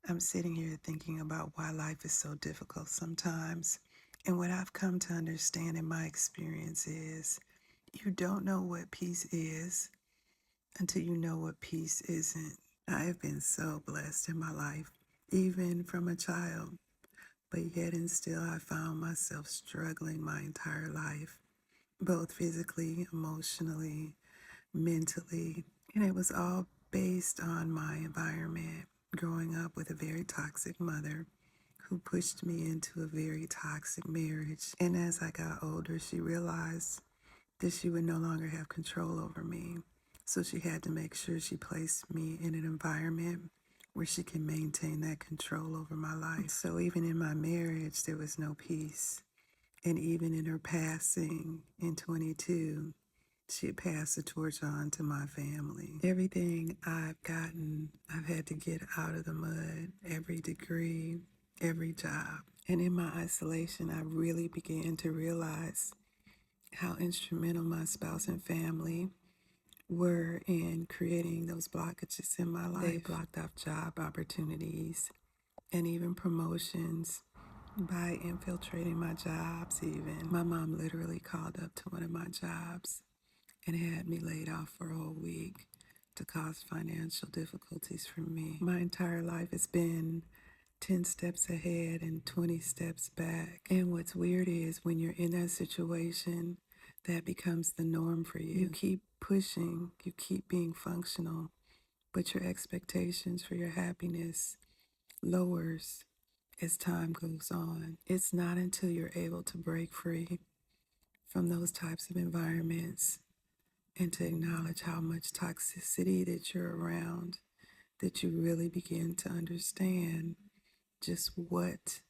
I'm sitting here thinking about why life is so difficult sometimes. And what I've come to understand in my experience is you don't know what peace is until you know what peace isn't. I have been so blessed in my life, even from a child, but yet and still I found myself struggling my entire life, both physically, emotionally, mentally, and it was all based on my environment. Growing up with a very toxic mother who pushed me into a very toxic marriage. And as I got older, she realized that she would no longer have control over me. So she had to make sure she placed me in an environment where she can maintain that control over my life. So even in my marriage, there was no peace. And even in her passing in 22, she had passed the torch on to my family. Everything I've gotten, I've had to get out of the mud, every degree, every job. And in my isolation, I really began to realize how instrumental my spouse and family were in creating those blockages in my life. They blocked off job opportunities and even promotions by infiltrating my jobs even. My mom literally called up to one of my jobs and had me laid off for a whole week to cause financial difficulties for me. My entire life has been 10 steps ahead and 20 steps back. And what's weird is when you're in that situation, that becomes the norm for you. You keep pushing, you keep being functional, but your expectations for your happiness lowers as time goes on. It's not until you're able to break free from those types of environments and to acknowledge how much toxicity that you're around that you really begin to understand just what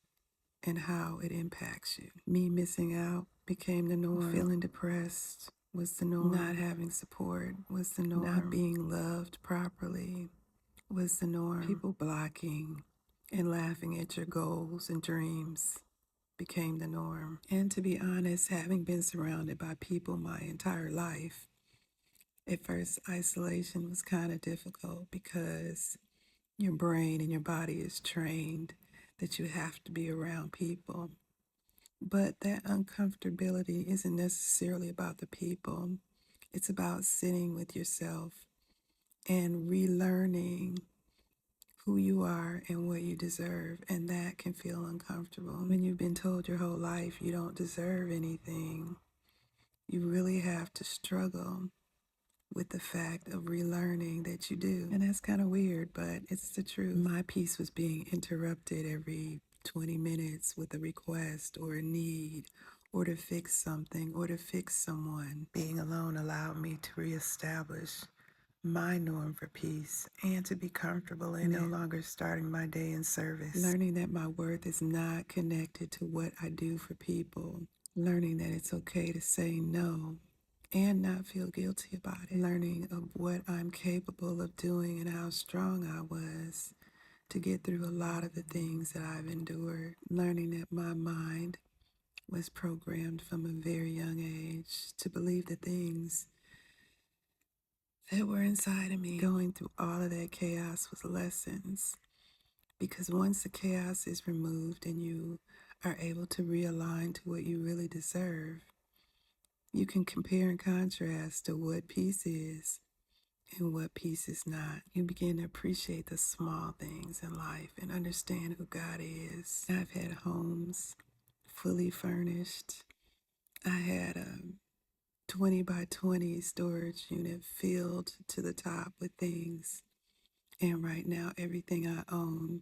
and how it impacts you. Me missing out became the norm. Feeling depressed was the norm. Not having support was the norm. Not being loved properly was the norm. People blocking and laughing at your goals and dreams became the norm. And to be honest, having been surrounded by people my entire life, at first isolation was kind of difficult because your brain and your body is trained that you have to be around people. But that uncomfortability isn't necessarily about the people. It's about sitting with yourself and relearning who you are and what you deserve. And that can feel uncomfortable. When you've been told your whole life you don't deserve anything, you really have to struggle with the fact of relearning that you do. And that's kind of weird, but it's the truth. My peace was being interrupted every 20 minutes with a request or a need or to fix something or to fix someone. Being alone allowed me to reestablish my norm for peace and to be comfortable in no longer starting my day in service. Learning that my worth is not connected to what I do for people. Learning that it's okay to say no and not feel guilty about it. Learning of what I'm capable of doing and how strong I was to get through a lot of the things that I've endured. Learning that my mind was programmed from a very young age to believe the things that were inside of me. Going through all of that chaos was lessons, because once the chaos is removed and you are able to realign to what you really deserve, you can compare and contrast to what peace is and what peace is not. You begin to appreciate the small things in life and understand who God is. I've had homes fully furnished. I had a 20 by 20 storage unit filled to the top with things. And right now, everything I own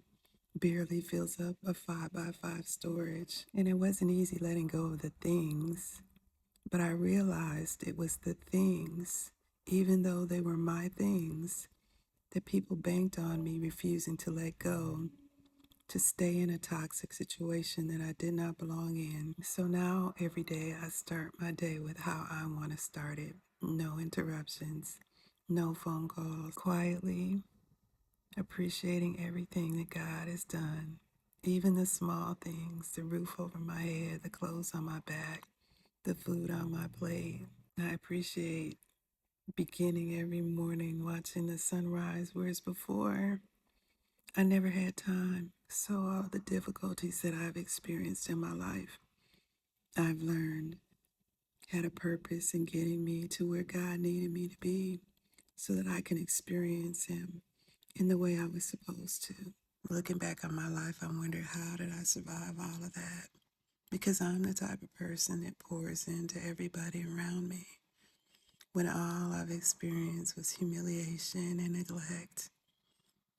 barely fills up a 5 by 5 storage. And it wasn't easy letting go of the things, but I realized it was the things, even though they were my things, that people banked on me refusing to let go, to stay in a toxic situation that I did not belong in. So now every day I start my day with how I want to start it. No interruptions, no phone calls, quietly appreciating everything that God has done. Even the small things, the roof over my head, the clothes on my back, the food on my plate. I appreciate beginning every morning watching the sunrise, whereas before I never had time. So all the difficulties that I've experienced in my life, I've learned had a purpose in getting me to where God needed me to be so that I can experience Him in the way I was supposed to. Looking back on my life, I wonder, how did I survive all of that? Because I'm the type of person that pours into everybody around me when all I've experienced was humiliation and neglect,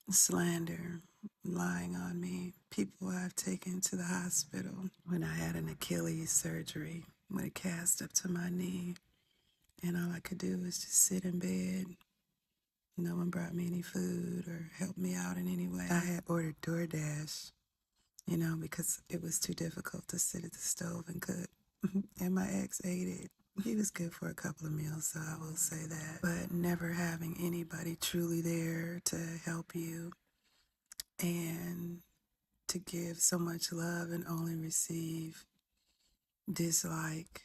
slander, lying on me, people I've taken to the hospital when I had an Achilles surgery with a cast up to my knee, and all I could do was just sit in bed. No one brought me any food or helped me out in any way. I had ordered DoorDash, because it was too difficult to sit at the stove and cook. And my ex ate it. He was good for a couple of meals, so I will say that. But never having anybody truly there to help you and to give so much love and only receive dislike,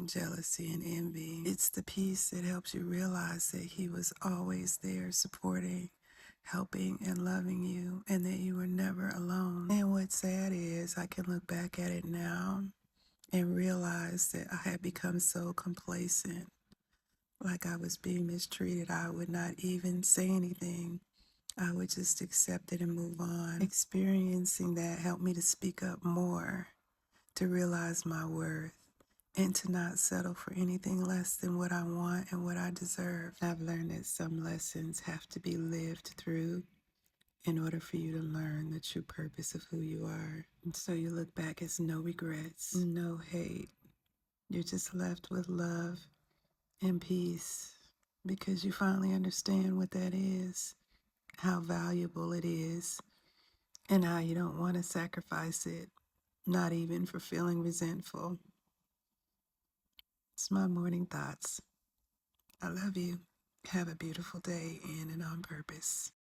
jealousy, and envy. It's the peace that helps you realize that He was always there supporting, helping, and loving you, and that you were never alone. And what's sad is I can look back at it now and realize that I had become so complacent, like I was being mistreated. I would not even say anything. I would just accept it and move on. Experiencing that helped me to speak up more, to realize my worth, and to not settle for anything less than what I want and what I deserve. I've learned that some lessons have to be lived through in order for you to learn the true purpose of who you are. And so you look back as no regrets, no hate. You're just left with love and peace because you finally understand what that is, how valuable it is, and how you don't want to sacrifice it, not even for feeling resentful. It's my morning thoughts. I love you. Have a beautiful day in and on purpose.